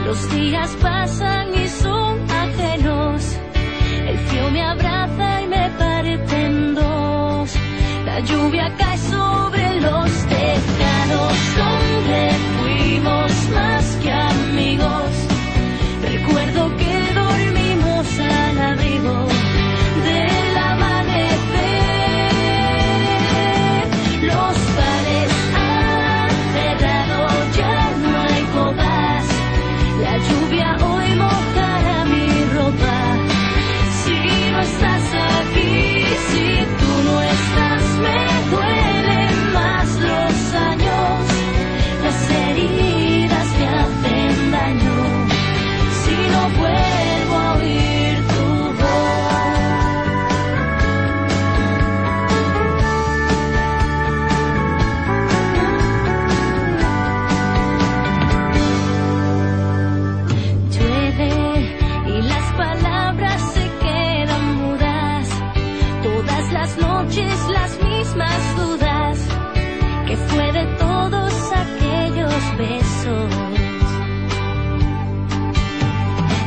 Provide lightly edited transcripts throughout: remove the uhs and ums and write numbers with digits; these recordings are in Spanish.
Los días pasan y son ajenos. El frío me abraza y me parte en dos. La lluvia cae sobre los tejados donde fuimos más que amigos. Recuerdo que dormimos al abrigo del amanecer. Los bares han cerrado, ya no hay copas. La lluvia hoy mojará mi ropa. Si no estás aquí, si tú no estás, me duelen más los años. Las heridas me hacen daño. Si no vuelvo a oír tu voz. Llueve y las palabras se quedan mudas. Todas las noches las mismas dudas. ¿Qué fue de todos aquellos besos?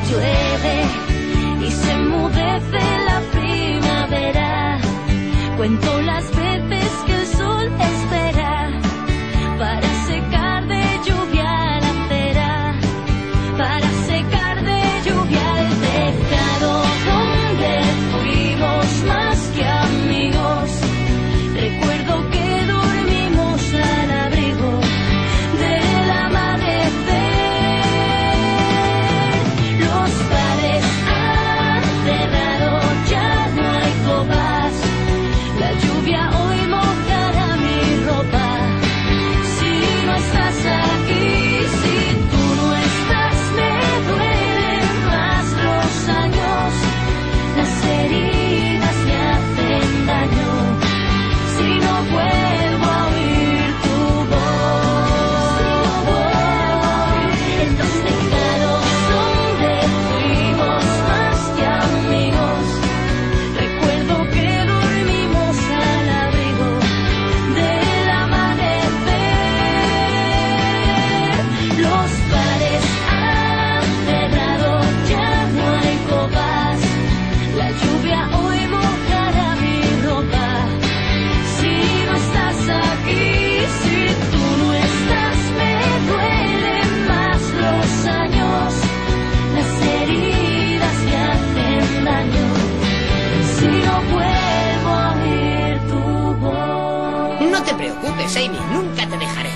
Llueve y se enmudece la primavera. Cuento las veces que el sol espera para secar de lluvia la acera, para secar de lluvia el tejado donde fuimos más que amigos. Recuerdo que dormimos al abrigo del amanecer. Los bares han cerrado, ya no hay copas. La lluvia hoy mojará mi ropa. Si no estás aquí, si tú no estás, me duelen más los años. Las heridas me hacen daño. Si no vuelvo a oír tu voz. En los tejados donde fuimos más que amigos. Recuerdo que dormimos al abrigo del amanecer. Los bares han cerrado, ya no hay copas. La lluvia hoy mojará mi ropa. Si no estás aquí, si tú no estás, me duelen más los años. Las heridas me hacen daño. Si no vuelvo a oír tu voz. No te preocupes, Amy, nunca te dejaré.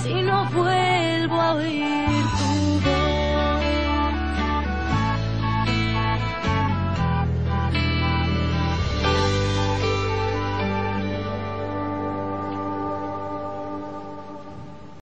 Si no vuelvo a oír